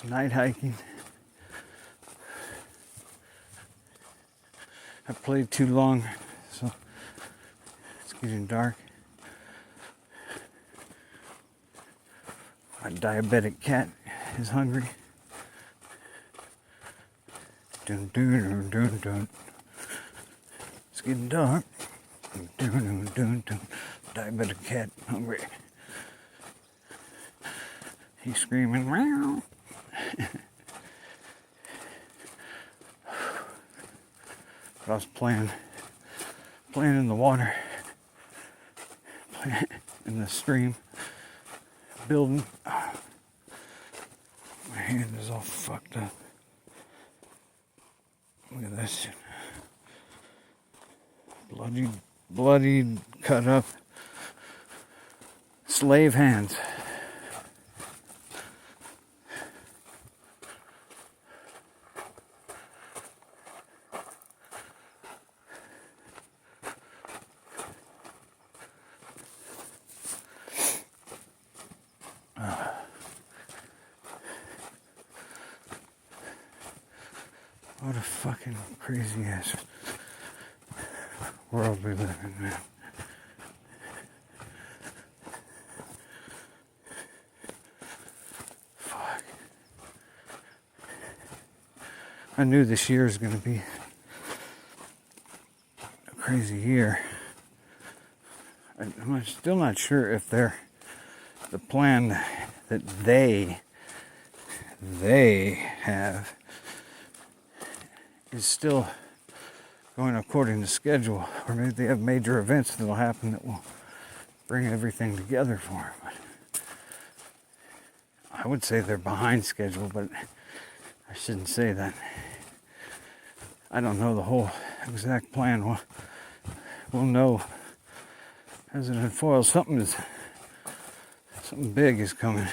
Just night hiking. I played too long, so it's getting dark. My diabetic cat is hungry. Dun, dun, dun, dun, dun. It's getting dark. Dun, dun, dun, dun. Diabetic cat hungry. He's screaming, meow. But I was playing in the water, playing in the stream, building. My hand is all fucked up. Look at this shit. Bloodied, cut up. Slave hands. What a fucking crazy ass world we live in, man. Fuck. I knew this year was going to be a crazy year. I'm still not sure if the plan that they have is still going according to schedule, or maybe they have major events that will happen that will bring everything together for them. But I would say they're behind schedule, but I shouldn't say that. I don't know the whole exact plan. We'll know as it unfoils. Something big is coming.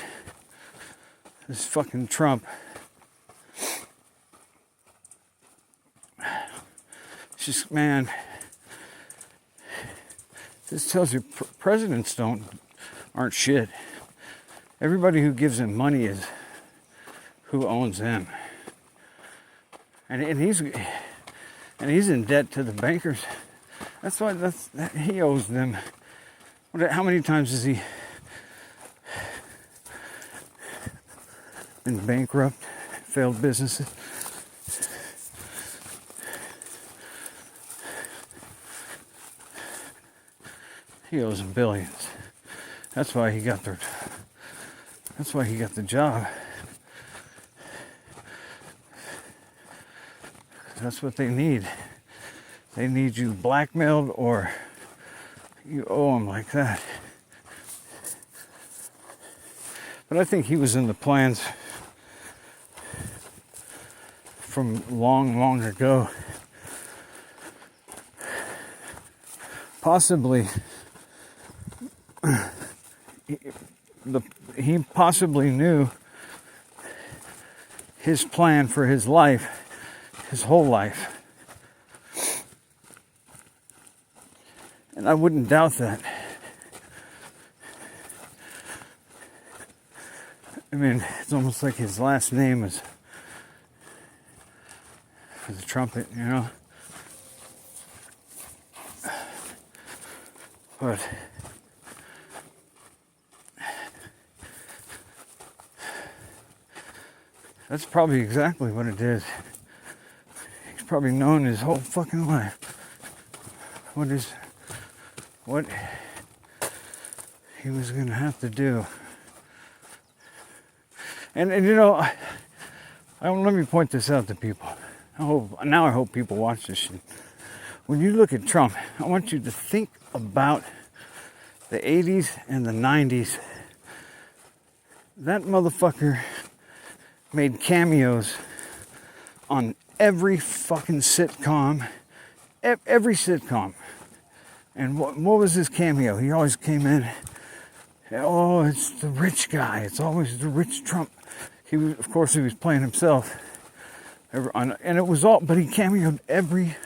This fucking Trump. It's just, man, this tells you presidents aren't shit. Everybody who gives him money is who owns him. And he's in debt to the bankers. That's why he owes them. How many times has he been bankrupt, failed businesses? He owes them billions. That's why he got the job. That's what they need. They need you blackmailed or you owe them like that. But I think he was in the plans from long ago. Possibly he possibly knew his plan for his life, his whole life. And I wouldn't doubt that. I mean, it's almost like his last name is for the trumpet, you know? But that's probably exactly what it is. He's probably known his whole fucking life what he was gonna have to do. And you know, let me point this out to people. I hope people watch this shit. When you look at Trump, I want you to think about the 80s and the 90s. That motherfucker made cameos on every fucking sitcom. Every sitcom. And what was his cameo? He always came in, oh, it's the rich guy. It's always the rich Trump. He was playing himself. And it was all, but he cameoed every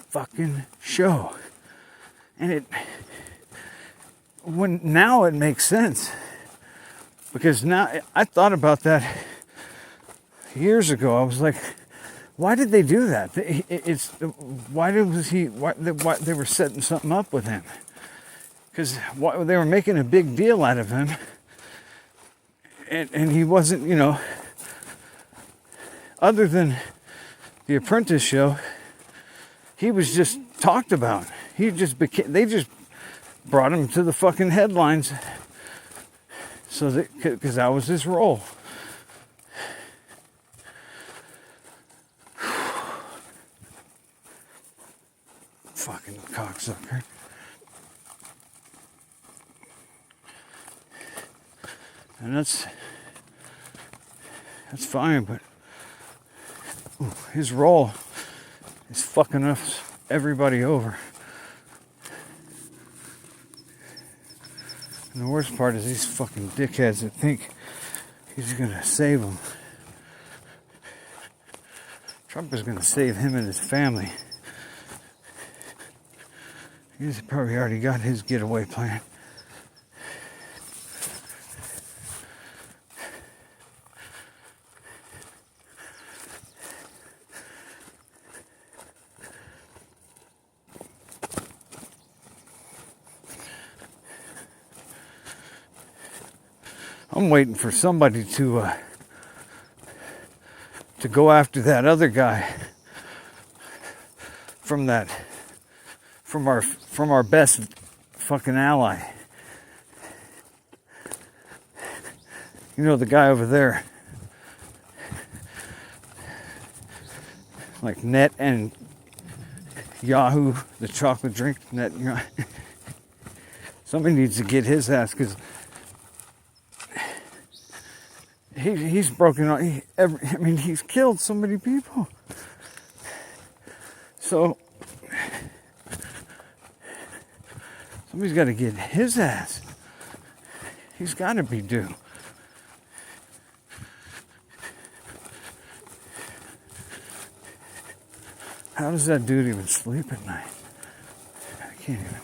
fucking show. And now it makes sense. Because now, I thought about that years ago, I was like, why did they do that? Why they were setting something up with him? Because they were making a big deal out of him, and he wasn't, other than The Apprentice show, he was just talked about. They just brought him to the fucking headlines, because that was his role. Fucking cocksucker. And that's fine, but his role is fucking everybody over. And the worst part is these fucking dickheads that think he's gonna save them. Trump is gonna save him and his family. He's probably already got his getaway plan. I'm waiting for somebody to go after that other guy from our best fucking ally. You know, the guy over there, like Net and Yahoo, the chocolate drink. Net, somebody needs to get his ass, because he's broken. He's killed so many people. So somebody's got to get his ass. He's got to be due. How does that dude even sleep at night? I can't even.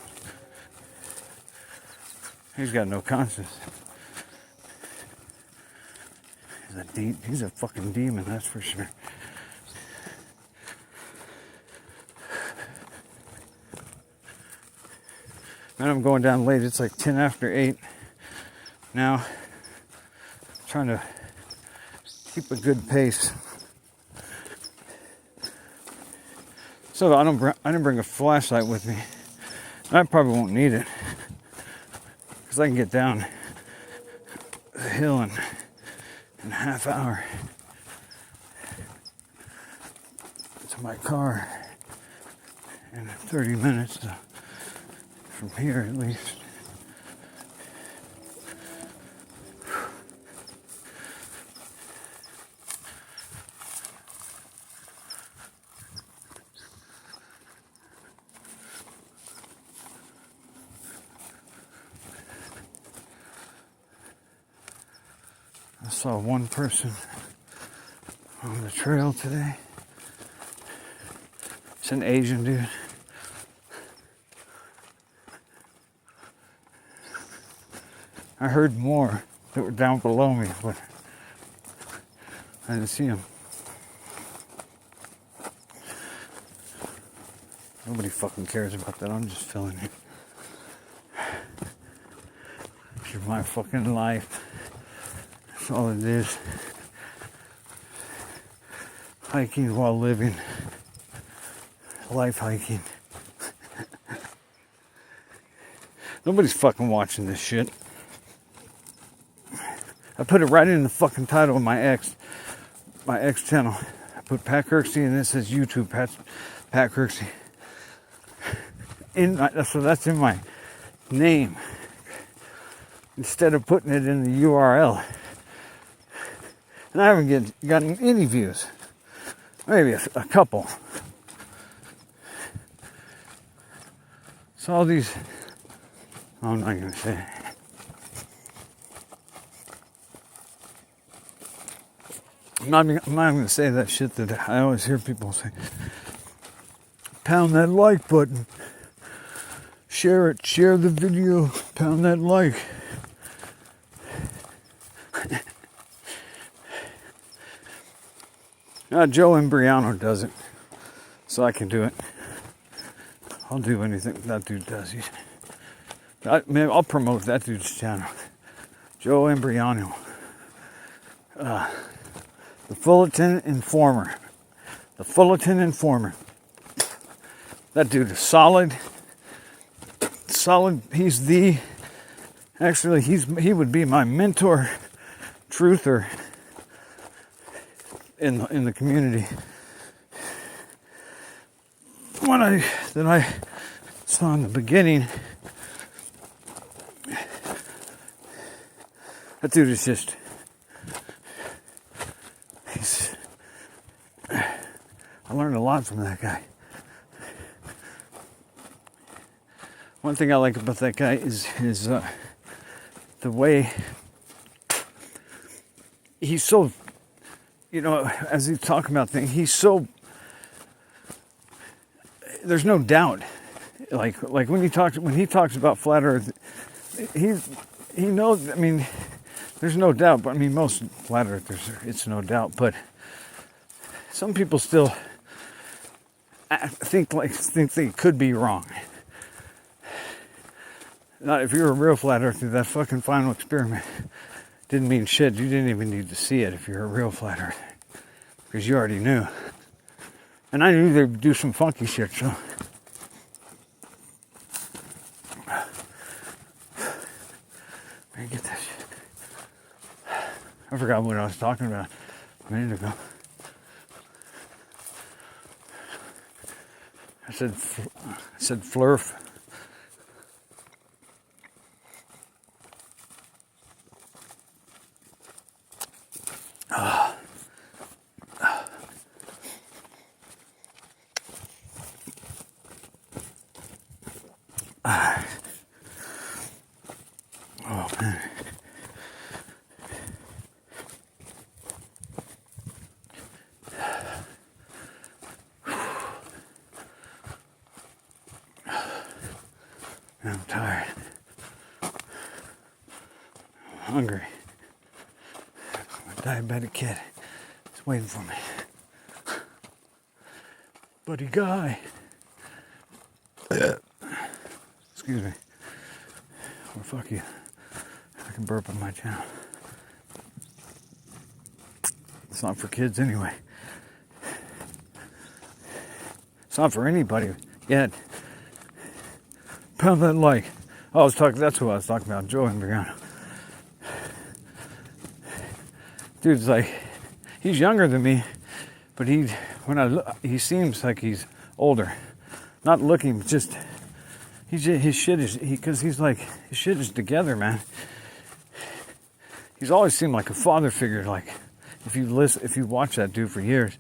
He's got no conscience. He's a fucking demon, that's for sure. And I'm going down late. It's like 10 after 8 now. I'm trying to keep a good pace. So I didn't bring a flashlight with me. And I probably won't need it, because I can get down the hill in a half hour to my car, and 30 minutes from here at least. I saw one person on the trail today. It's an Asian dude. I heard more that were down below me, but I didn't see them. Nobody fucking cares about that. I'm just filling it. It's my fucking life. That's all it is. Hiking while living. Life hiking. Nobody's fucking watching this shit. I put it right in the fucking title of my X channel. I put Pat Kirksey, and it says YouTube Pat Kirksey. So that's in my name, instead of putting it in the URL. And I haven't gotten any views. Maybe a couple. So all these, I'm not going to say it. I'm not going to say that shit that I always hear people say. Pound that like button. Share it. Share the video. Pound that like. Joe Imbriano does it, so I can do it. I'll do anything that dude does. Man, I'll promote that dude's channel. Joe Imbriano. The Fullerton Informer. The Fullerton Informer. That dude is solid. Solid. He would be my mentor, truther in the community. That I saw in the beginning. That dude is just, I learned a lot from that guy. One thing I like about that guy is the way he's so, as he's talking about things, he's so, there's no doubt. Like when he talks about flat Earth, he knows. I mean, there's no doubt. But I mean, most flat earthers, it's no doubt. But some people still think they could be wrong. Not if you're a real flat earther. That fucking final experiment didn't mean shit. You didn't even need to see it if you're a real flat earther, because you already knew. And I knew they'd do some funky shit. So. Get this shit. I forgot what I was talking about a minute ago. I said flurf. Oh man. I'm tired. I'm hungry. My diabetic kid is waiting for me. Buddy guy. Excuse me. Or fuck you. I can burp on my channel. It's not for kids anyway. It's not for anybody yet. Pound that like. That's who I was talking about, Joe Imbriano. Dude's like, he's younger than me, but he seems like he's older. Not looking, just his shit is his shit is together, man. He's always seemed like a father figure. Like if you watch that dude for years,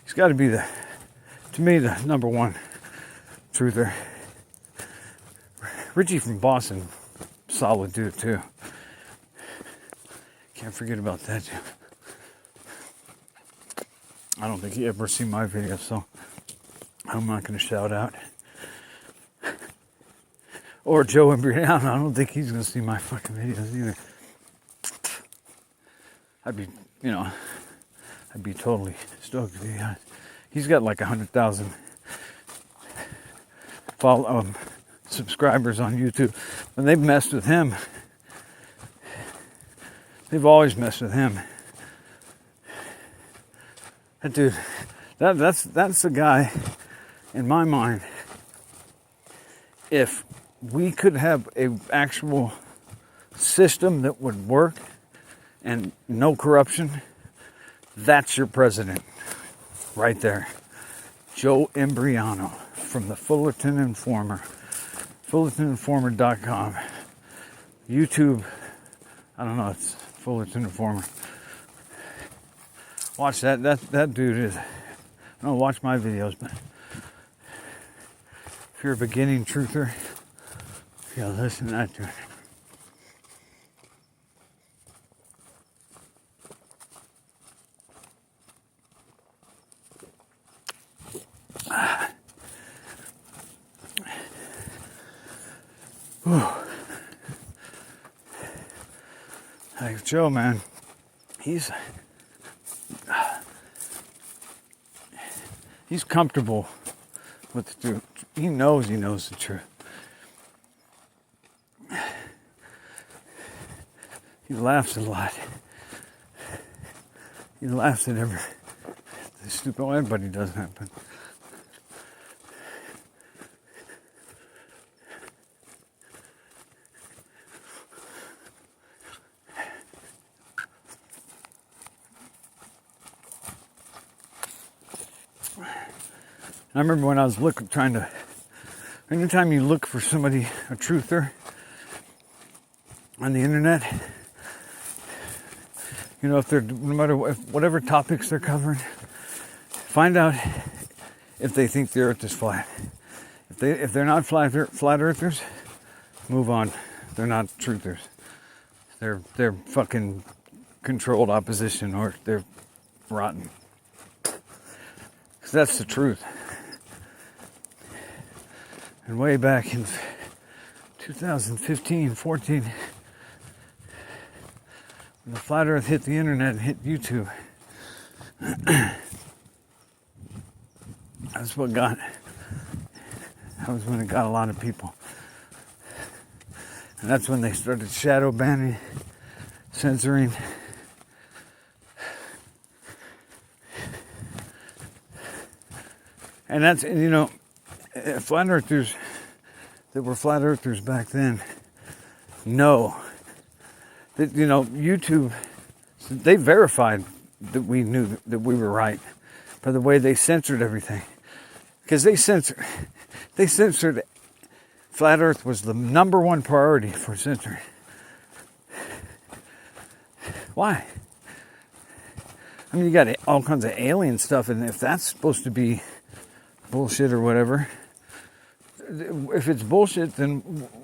he's got to be to me the number one truther. Richie from Boston, solid dude too. Can't forget about that dude. I don't think he ever seen my videos, so I'm not going to shout out. Or Joe Imbriano, I don't think he's going to see my fucking videos either. I'd be totally stoked to be honest. He's got like 100,000 subscribers on YouTube, and they've messed with him. They've always messed with him. That dude, that's the guy, in my mind. If we could have an actual system that would work and no corruption, that's your president right there. Joe Imbriano from the Fullerton Informer, FullertonInformer.com, YouTube, I don't know, it's Fullerton Informer. Watch that dude is, I don't watch my videos, but if you're a beginning truther, you gotta listen to that dude. Like Joe, man, he's He's comfortable with the truth. He knows the truth. He laughs a lot. He laughs at every stupid. Well, everybody does that, but I remember when I was anytime you look for somebody, a truther, on the internet, if they're, no matter whatever topics they're covering, find out if they think the earth is flat. If they're not flat earthers, move on. They're not truthers. They're fucking controlled opposition, or they're rotten. Because that's the truth. And way back in 2015, 14, when the flat earth hit the internet and hit YouTube, that was when it got a lot of people. And that's when they started shadow banning, censoring. And that's, flat earthers that were flat earthers back then know that, YouTube, they verified that we knew that we were right by the way they censored everything. Because they censored flat earth was the number one priority for censoring. Why? I mean, you got all kinds of alien stuff, and if that's supposed to be bullshit or whatever, if it's bullshit, then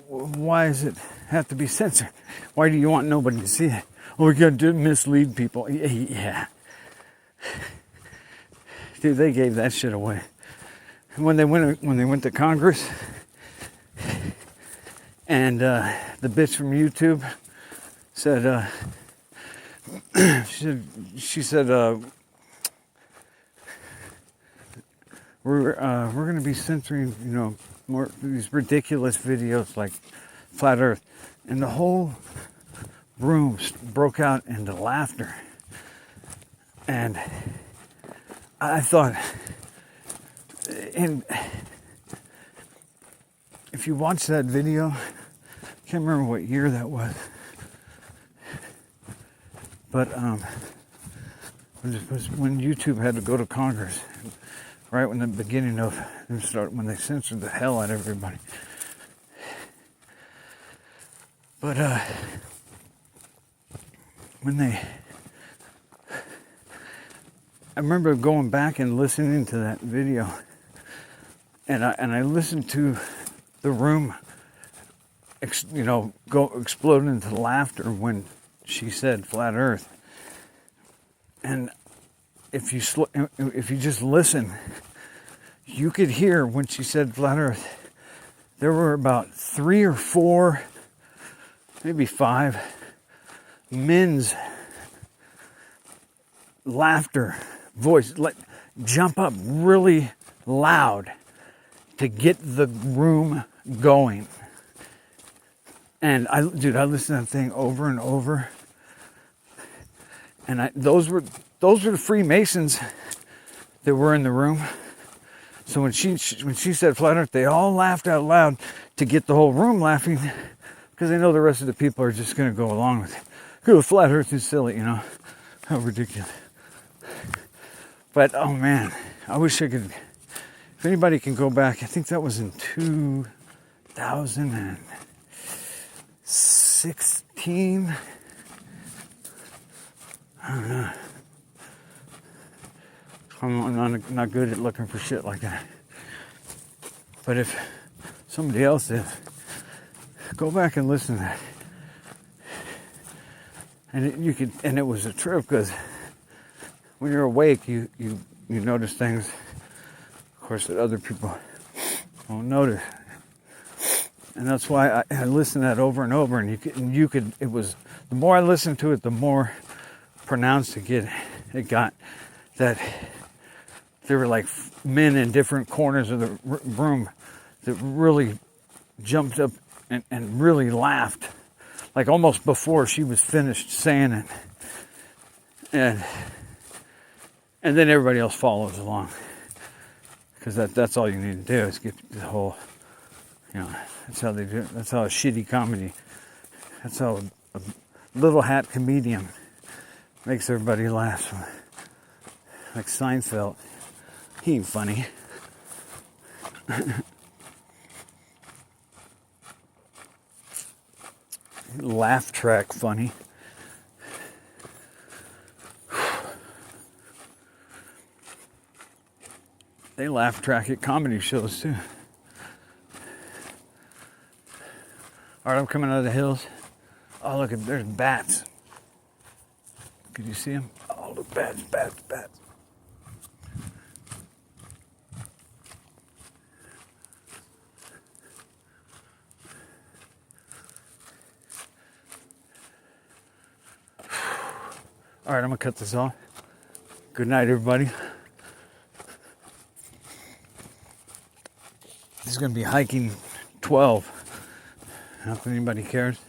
why does it have to be censored? Why do you want nobody to see it? Oh, we got to mislead people. Yeah. Dude, they gave that shit away. When they went to Congress, and the bitch from YouTube said, she said, we're going to be censoring, more these ridiculous videos like Flat Earth. And the whole room broke out into laughter. And I thought, and if you watch that video, I can't remember what year that was, but it was when YouTube had to go to Congress, right when the beginning of them when they censored the hell out of everybody. But I remember going back and listening to that video, and I listened to the room, go explode into laughter when she said flat Earth. And if you just listen, you could hear when she said flat Earth, there were about 3 or 4, maybe 5 men's laughter voice, jump up really loud to get the room going. And I listened to that thing over and over. And those were the Freemasons that were in the room. So when she said flat Earth, they all laughed out loud to get the whole room laughing, because they know the rest of the people are just going to go along with it. Good, flat Earth is silly, How ridiculous. But, oh man, I wish I could, if anybody can go back, I think that was in 2016. I don't know. I'm not good at looking for shit like that. But if somebody else is, go back and listen to that. And it was a trip, because when you're awake, you notice things, of course, that other people won't notice. And that's why I listened to that over and over. And you could. It was, the more I listened to it, the more pronounced it got that There were like men in different corners of the room that really jumped up and really laughed, like almost before she was finished saying it. And then everybody else follows along. Because that's all you need to do is get the whole, that's how they do it. That's how a shitty comedy, that's how a little hat comedian makes everybody laugh. Like Seinfeld. He ain't funny. Laugh track funny. They laugh track at comedy shows too. Alright, I'm coming out of the hills. Oh, look, there's bats. Could you see them? Oh, look, bats. Alright, I'm going to cut this off. Good night, everybody. This is going to be hiking 12. Not that anybody cares.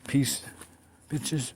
Peace, bitches.